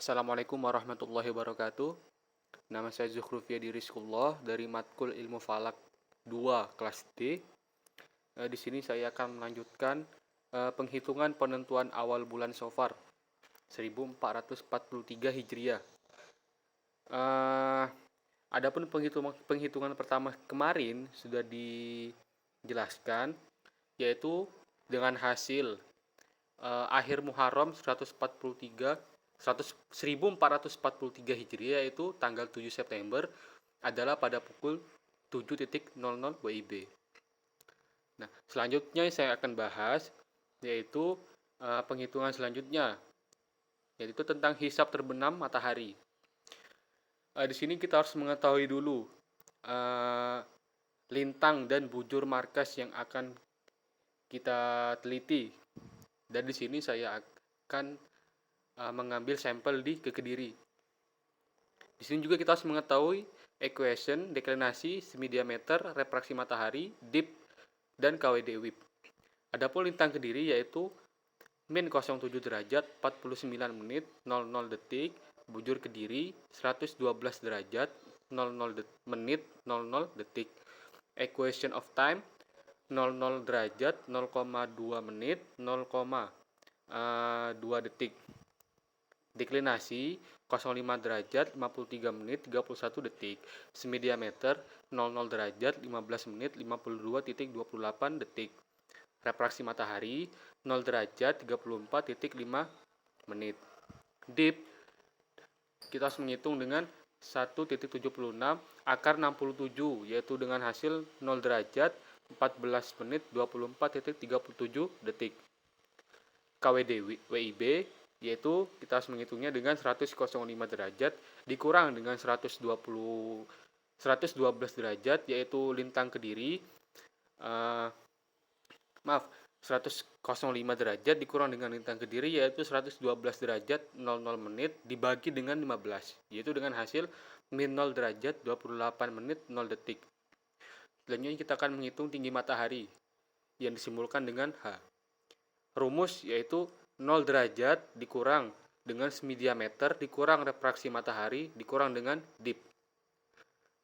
Assalamualaikum warahmatullahi wabarakatuh. Nama saya Zuhrufia Diriskullah dari Matkul Ilmu Falak 2 kelas D. Di sini saya akan melanjutkan penghitungan penentuan awal bulan Safar 1443 Hijriah. Eh, Adapun penghitungan pertama kemarin sudah dijelaskan, yaitu dengan hasil akhir Muharram 1443 Hijriah, yaitu tanggal 7 September adalah pada pukul 7.00 WIB. Nah, selanjutnya saya akan bahas yaitu penghitungan selanjutnya, yaitu tentang hisab terbenam matahari. Di sini kita harus mengetahui dulu uh, lintang dan bujur markas yang akan kita teliti. Dan di sini saya akan mengambil sampel di Kediri. Di sini juga kita harus mengetahui equation, deklinasi, semi diameter, refraksi matahari, dip, dan KWD WIB. Adapun lintang Kediri yaitu min 07 derajat 49 menit 00 detik, bujur Kediri 112 derajat 00 menit 00 detik. Equation of time 00 derajat 0,2 menit 0,2 detik. Deklinasi 05 derajat 53 menit 31 detik. Semi diameter 00 derajat 15 menit 52.28 detik. Refraksi matahari 0 derajat 34.5 menit. Dip kita harus menghitung dengan 1.76 akar 67, yaitu dengan hasil 0 derajat 14 menit 24.37 detik. KWD WIB yaitu kita harus menghitungnya dengan 105 derajat dikurang dengan 112 derajat, yaitu lintang Kediri 105 derajat dikurang dengan lintang Kediri yaitu 112 derajat 00 menit dibagi dengan 15, yaitu dengan hasil min 0 derajat 28 menit 0 detik. Selanjutnya kita akan menghitung tinggi matahari yang disimbolkan dengan H. Rumus yaitu 0 derajat dikurang dengan semi diameter dikurang refraksi matahari dikurang dengan dip,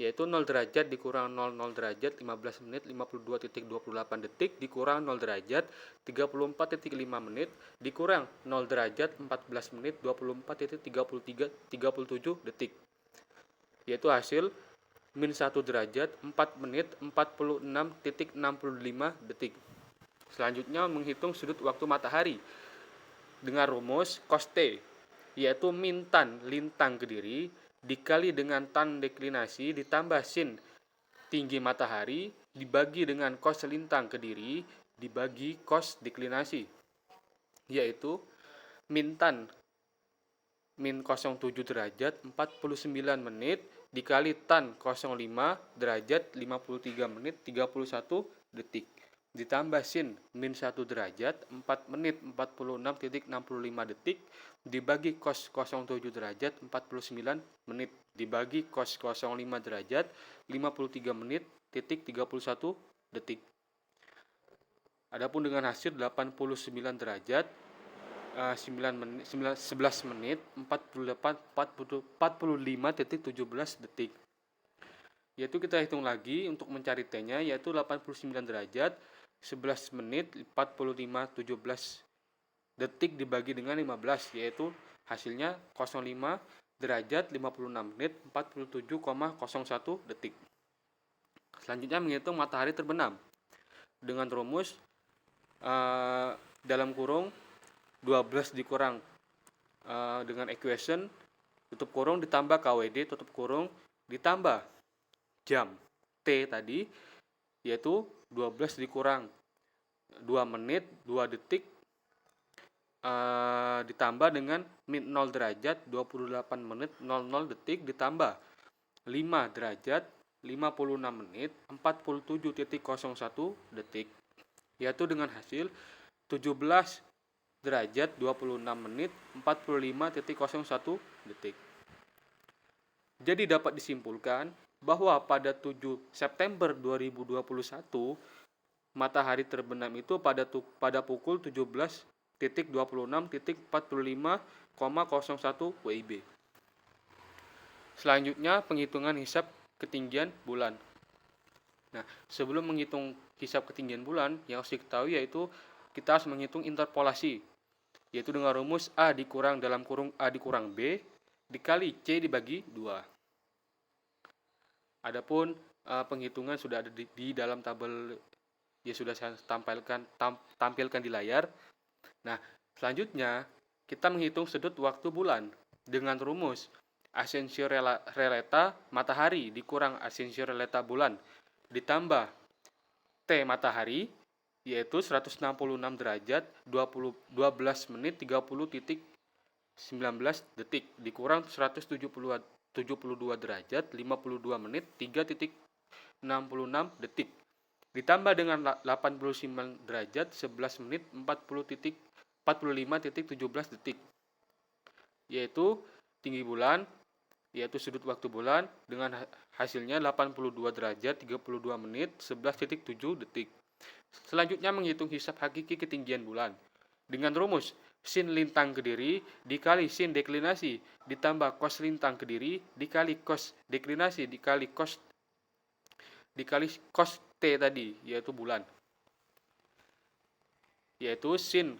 yaitu 0 derajat dikurang 00 derajat 15 menit 52.28 detik dikurang 0 derajat 34.5 menit dikurang 0 derajat 14 menit 24.37 detik, yaitu hasil min 1 derajat 4 menit 46.65 detik. Selanjutnya menghitung sudut waktu matahari dengan rumus cos T, yaitu min tan lintang Kediri dikali dengan tan deklinasi ditambah sin tinggi matahari dibagi dengan cos lintang Kediri dibagi cos deklinasi, yaitu min tan min 07 derajat 49 menit dikali tan 05 derajat 53 menit 31 detik ditambah sin min 1 derajat 4 menit 46.65 detik dibagi cos 07 derajat 49 menit dibagi cos 05 derajat 53 menit titik 31 detik. Adapun dengan hasil 89 derajat 11 menit 45.17 detik. Yaitu kita hitung lagi untuk mencari T-nya, yaitu 89 derajat 11 menit 45.17 detik dibagi dengan 15, yaitu hasilnya 05 derajat 56 menit 47,01 detik. Selanjutnya menghitung matahari terbenam dengan rumus dalam kurung 12 dikurang dengan equation tutup kurung ditambah KWD tutup kurung ditambah jam T tadi, yaitu 12 dikurang 2 menit 2 detik ditambah dengan min 0 derajat 28 menit 00 detik ditambah 5 derajat 56 menit 47.01 detik, yaitu dengan hasil 17 derajat 26 menit 45.01 detik. Jadi dapat disimpulkan bahwa pada 7 September 2021 matahari terbenam itu pada pukul 17.00 26.45,01 WIB. Selanjutnya penghitungan hisap ketinggian bulan. Nah, sebelum menghitung hisap ketinggian bulan, yang harus diketahui yaitu kita harus menghitung interpolasi, yaitu dengan rumus A dikurang dalam kurung A dikurang B dikali C dibagi 2. Adapun penghitungan sudah ada di dalam tabel yang sudah saya tampilkan di layar. Nah, selanjutnya kita menghitung sudut waktu bulan dengan rumus asensio relata matahari dikurang asensio relata bulan ditambah T matahari yaitu 166 derajat 12 menit 30.19 detik dikurang 172 derajat 52 menit 3.66 detik ditambah dengan 89 derajat 11 menit 45.17 detik, yaitu tinggi bulan, yaitu sudut waktu bulan dengan hasilnya 82 derajat 32 menit 11.7 detik. Selanjutnya menghitung hisap hakiki ketinggian bulan dengan rumus sin lintang Kediri dikali sin deklinasi ditambah cos lintang Kediri dikali cos deklinasi dikali cos T tadi, yaitu bulan. Yaitu sin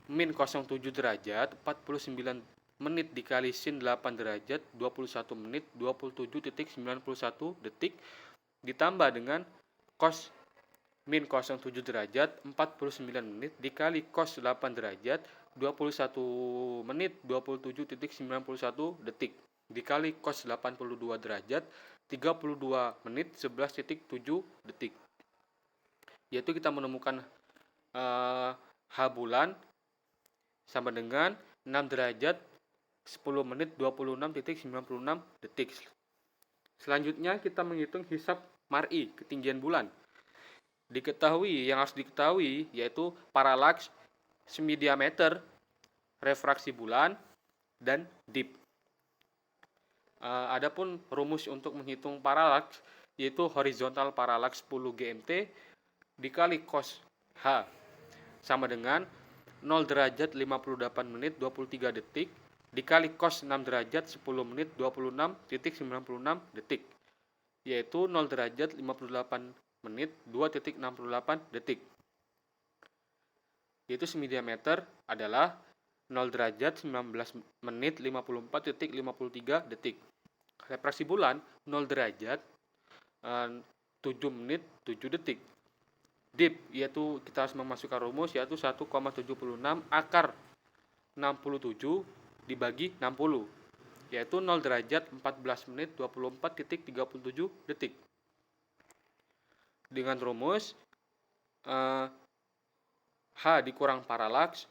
min 07 derajat 49 menit dikali sin 8 derajat 21 menit 27.91 detik ditambah dengan cos min 07 derajat 49 menit dikali cos 8 derajat 21 menit 27.91 detik dikali cos 82 derajat 32 menit 11.7 detik. Yaitu kita menemukan H bulan sama dengan 6 derajat 10 menit 26.96 detik. Selanjutnya kita menghitung hisap mar'i ketinggian bulan. Yang harus diketahui yaitu paralaks, semi diameter, refraksi bulan, dan dip. Adapun rumus untuk menghitung paralaks yaitu horizontal paralaks 10 GMT dikali cos H sama dengan 0 derajat 58 menit 23 detik dikali cos 6 derajat 10 menit 26.96 detik, yaitu 0 derajat 58 menit 2.68 detik. Yaitu semi diameter adalah 0 derajat 19 menit 54.53 detik. Refraksi bulan 0 derajat 7 menit 7 detik. Dip yaitu kita harus memasukkan rumus yaitu 1,76 akar 67 dibagi 60 yaitu 0 derajat 14 menit 24.37 detik. Dengan rumus H dikurang paralaks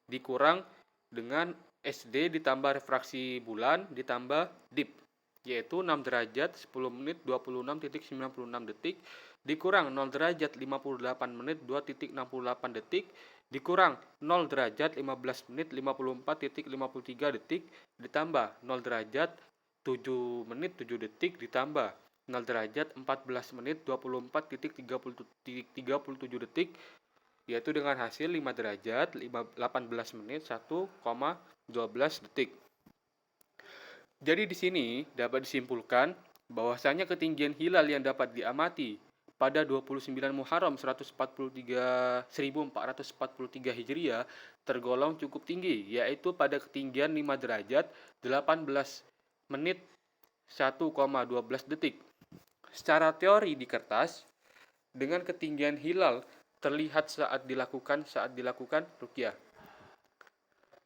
dikurang dengan SD ditambah refraksi bulan ditambah dip yaitu 6 derajat 10 menit 26.96 detik dikurang 0 derajat 58 menit 2.68 detik dikurang 0 derajat 15 menit 54.53 detik ditambah 0 derajat 7 menit 7 detik ditambah 0 derajat 14 menit 24.37 detik yaitu dengan hasil 5 derajat 18 menit 1,12 detik. Jadi di sini dapat disimpulkan bahwasanya ketinggian hilal yang dapat diamati pada 29 Muharram 1443 Hijriah tergolong cukup tinggi, yaitu pada ketinggian 5 derajat 18 menit 1,12 detik. Secara teori di kertas, dengan ketinggian hilal terlihat saat dilakukan ruqyah.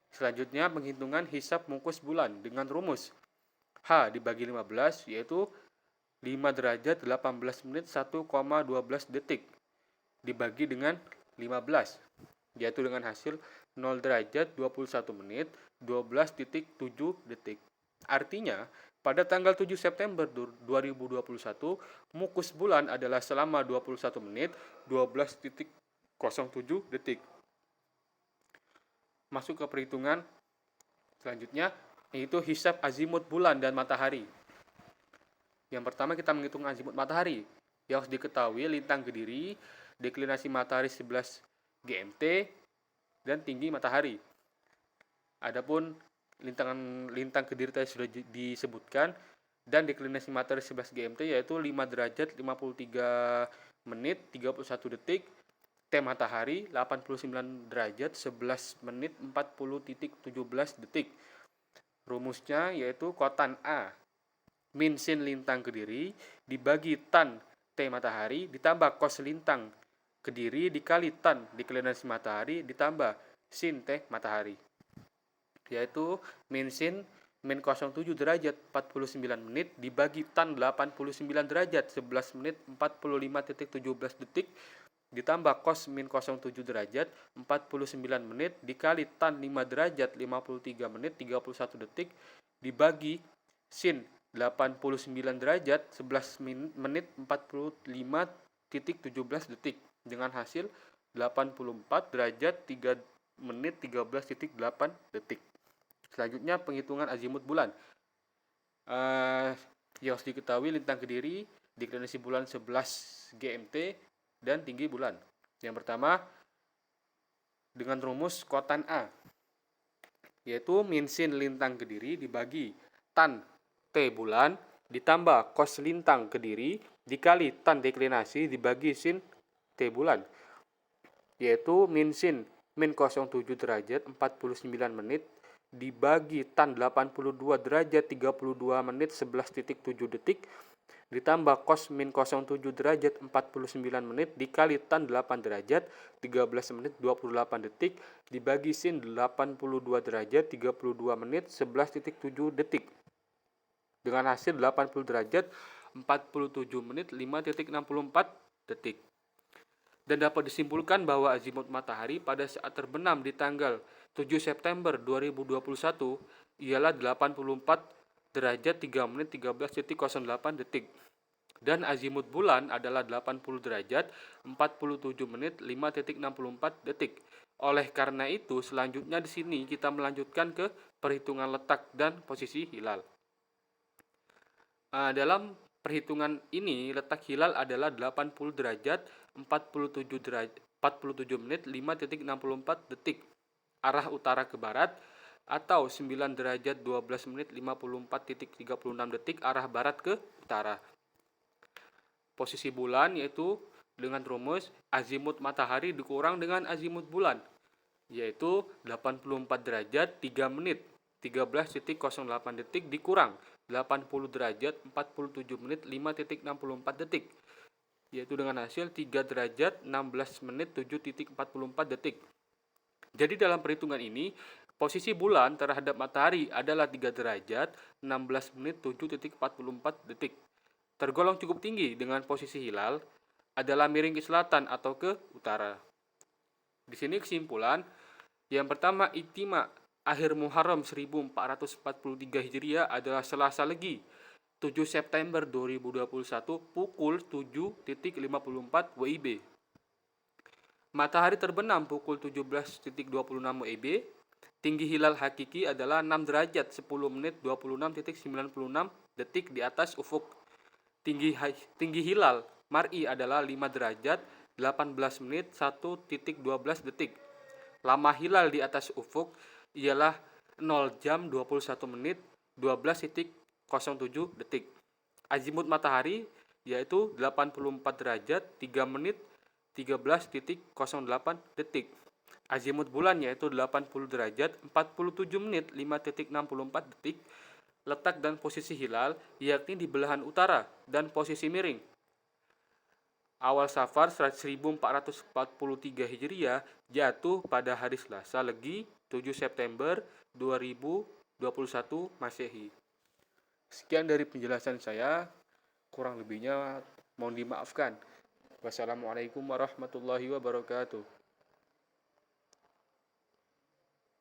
Selanjutnya penghitungan hisap mungkus bulan dengan rumus H dibagi 15 yaitu 5 derajat 18 menit 1,12 detik dibagi dengan 15 yaitu dengan hasil 0 derajat 21 menit 12.7 detik. Artinya pada tanggal 7 September 2021 mukus bulan adalah selama 21 menit 12.07 detik. Masuk ke perhitungan selanjutnya yaitu hisap azimut bulan dan matahari. Yang pertama kita menghitung azimut matahari. Yang harus diketahui lintang Kediri, deklinasi matahari 11 GMT, dan tinggi matahari. Adapun lintang Kediri tadi sudah disebutkan, dan deklinasi matahari 11 GMT yaitu 5 derajat 53 menit 31 detik, T matahari 89 derajat 11 menit 40.17 detik. Rumusnya yaitu kotan A min sin lintang Kediri dibagi tan T matahari ditambah cos lintang Kediri dikali tan deklinasi matahari ditambah sin T matahari, yaitu min sin min 07 derajat 49 menit dibagi tan 89 derajat 11 menit 45.17 detik ditambah cos min 07 derajat 49 menit dikali tan 5 derajat 53 menit 31 detik dibagi sin 89 derajat 11 menit 45.17 detik dengan hasil 84 derajat 3 menit 13.8 detik. Selanjutnya penghitungan azimut bulan. Yang harus diketahui lintang Kediri deklinasi bulan 11 GMT dan tinggi bulan. Yang pertama dengan rumus kotan A, yaitu min sin lintang Kediri dibagi tan T bulan ditambah cos lintang Kediri dikali tan deklinasi dibagi sin T bulan, yaitu min sin min 07 derajat 49 menit dibagi tan 82 derajat 32 menit 11.7 detik ditambah cos min 07 derajat 49 menit dikali tan 8 derajat 13 menit 28 detik dibagi sin 82 derajat 32 menit 11.7 detik dengan hasil 80 derajat 47 menit 5.64 detik. Dan dapat disimpulkan bahwa azimut matahari pada saat terbenam di tanggal 7 September 2021 ialah 84 derajat 3 menit 13.08 detik. Dan azimut bulan adalah 80 derajat 47 menit 5.64 detik. Oleh karena itu, selanjutnya di sini kita melanjutkan ke perhitungan letak dan posisi hilal. Dalam perhitungan ini, letak hilal adalah 80 derajat 47 menit 5.64 detik arah utara ke barat atau 9 derajat 12 menit 54.36 detik arah barat ke utara. Posisi bulan yaitu dengan rumus azimut matahari dikurang dengan azimut bulan, yaitu 84 derajat 3 menit 13.08 detik dikurang 80 derajat 47 menit 5.64 detik, yaitu dengan hasil 3 derajat 16 menit 7.44 detik. Jadi dalam perhitungan ini, posisi bulan terhadap matahari adalah 3 derajat 16 menit 7.44 detik. Tergolong cukup tinggi dengan posisi hilal adalah miring ke selatan atau ke utara. Di sini kesimpulan, yang pertama ijtima akhir Muharram 1443 Hijriah adalah Selasa Legi 7 September 2021 pukul 7.54 WIB. Matahari terbenam pukul 17.26 WIB. Tinggi hilal hakiki adalah 6 derajat 10 menit 26.96 detik di atas ufuk. Tinggi hilal mar'i adalah 5 derajat 18 menit 1.12 detik. Lama hilal di atas ufuk ialah 0 jam 21 menit 12.07 detik. Azimut matahari yaitu 84 derajat 3 menit 13.08 detik. Azimut bulan yaitu 80 derajat 47 menit 5.64 detik. Letak dan posisi hilal yakni di belahan utara dan posisi miring. Awal Safar 1443 Hijriah jatuh pada hari Selasa Legi 7 September 2021 Masehi. Sekian dari penjelasan saya, kurang lebihnya mohon dimaafkan. Wassalamualaikum warahmatullahi wabarakatuh.